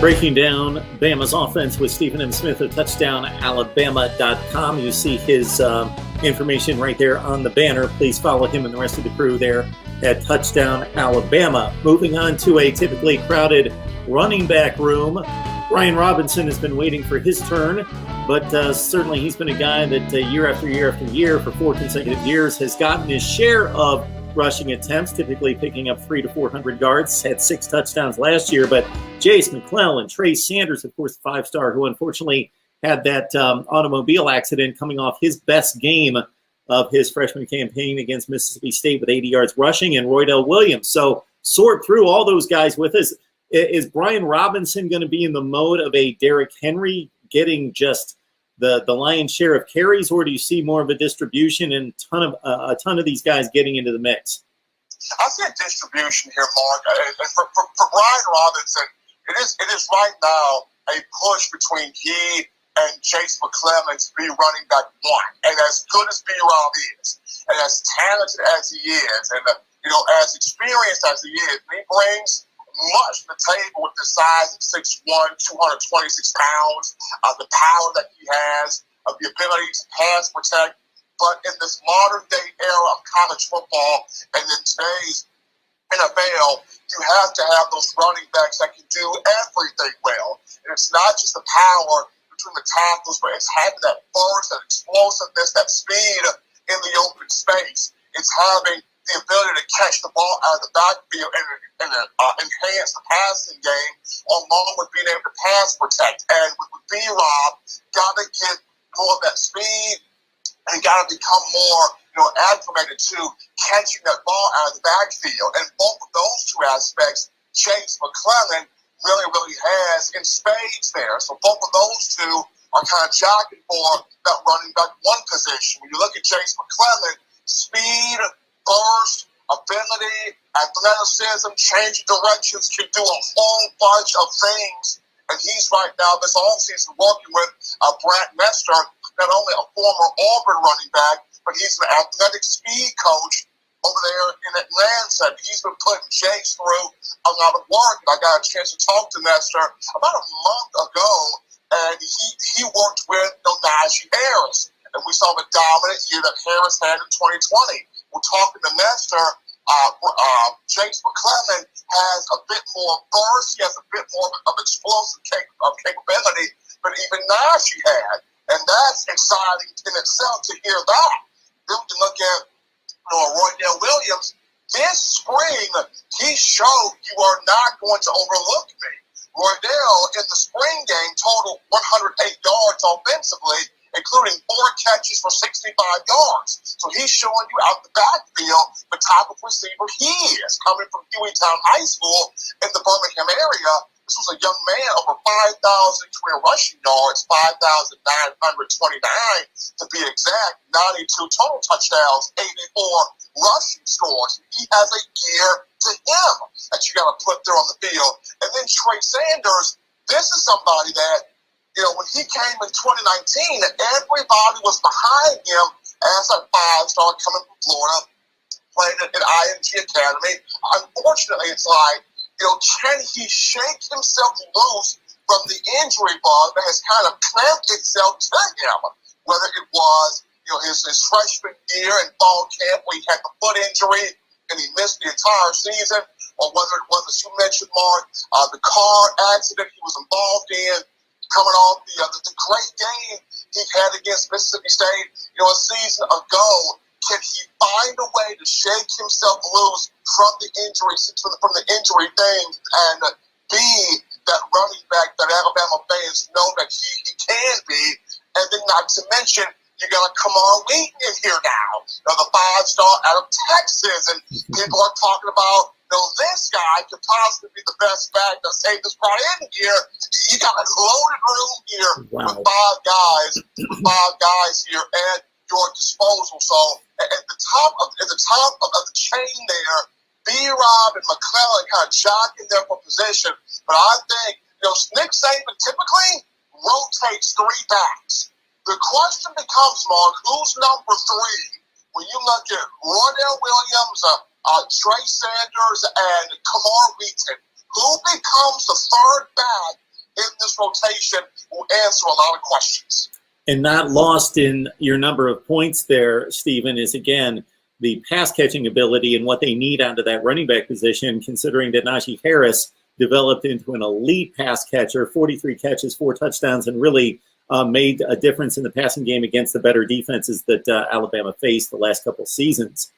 Breaking down Bama's offense with Stephen M. Smith of TouchdownAlabama.com. You see his information right there on the banner. Please follow him and the rest of the crew there at Touchdown Alabama. Moving on to a typically crowded running back room. Brian Robinson has been waiting for his turn, but certainly he's been a guy that year after year after year for 4 consecutive years has gotten his share of rushing attempts, typically picking up 300 to 400 yards, had 6 touchdowns last year. But Jase McClellan, Trey Sanders, of course, the 5-star, who unfortunately had that automobile accident coming off his best game of his freshman campaign against Mississippi State with 80 yards rushing, and Roydell Williams. So sort through all those guys with us. Is Brian Robinson going to be in the mode of a Derrick Henry getting just the lion's share of carries, or do you see more of a distribution and a ton of these guys getting into the mix? I see a distribution here, Mark. For Brian Robinson, it is right now a push between he and Jase McClellan to be running back one. And as good as B-Rob is, and as talented as he is, and as experienced as he is, he brings much to the table with the size of 6'1", 226 pounds, the power that he has, the ability to pass protect. But in this modern day era of college football and in today's NFL, you have to have those running backs that can do everything well. And it's not just the power between the tackles, but it's having that burst, that explosiveness, that speed in the open space. It's having the ability to catch the ball out of the backfield and enhance the passing game, along with being able to pass protect. And with B-Rob, got to get more of that speed and got to become more, acclimated to catching that ball out of the backfield. And both of those two aspects, Jase McClellan really, really has in spades there. So both of those two are kind of jockeying for that running back one position. When you look at Jase McClellan, speed, burst, ability, athleticism, change directions, can do a whole bunch of things. And he's right now this offseason working with Brad Mester, not only a former Auburn running back, but he's an athletic speed coach over there in Atlanta. He's been putting Jase through a lot of work. And I got a chance to talk to Mester about a month ago, and he worked with Najee Harris. And we saw the dominant year that Harris had in 2020. We're talking to Nestor. Jase McClellan has a bit more burst. He has a bit more of explosive capability than even Najee had. And that's exciting in itself to hear that. Then we can look at Roydell Williams. This spring, he showed you are not going to overlook me. Roydell, in the spring game, totaled 108 yards offensively, including 4 catches for 65 yards. So he's showing you out the backfield the type of receiver he is, coming from Hueytown High School in the Birmingham area. This was a young man, over 5,000 career rushing yards, 5,929 to be exact, 92 total touchdowns, 84 rushing scores. He has a gear to him that you got to put there on the field. And then Trey Sanders, this is somebody that, when he came in 2019, everybody was behind him as a 5-star coming from Florida, playing at IMG Academy. Unfortunately, it's like, can he shake himself loose from the injury bug that has kind of clamped itself to him? Whether it was, his freshman year in fall camp where he had the foot injury and he missed the entire season, or whether it was, as you mentioned, Mark, the car accident he was involved in, coming off the great game he had against Mississippi State, a season ago. Can he find a way to shake himself loose from the injury thing and be that running back that Alabama fans know that he can be? And then not to mention, you got Kamar Wheaton in here now, the 5-star out of Texas, and people are talking about, this guy could possibly be the best back that Saban's brought in here. You got a loaded room here with 5 guys here at your disposal. So at the top of the chain there, B-Rob and McClellan kind of jockeying there for position. But I think, Nick Saban typically rotates 3 backs. The question becomes, Mark, who's number 3? When you look at Roydell Williams, Trey Sanders, and Kamar Wheaton, who becomes the 3rd back in this rotation will answer a lot of questions. And not lost in your number of points there, Stephen, is again the pass catching ability and what they need out of that running back position, considering that Najee Harris developed into an elite pass catcher, 43 catches, 4 touchdowns, and really made a difference in the passing game against the better defenses that Alabama faced the last couple seasons.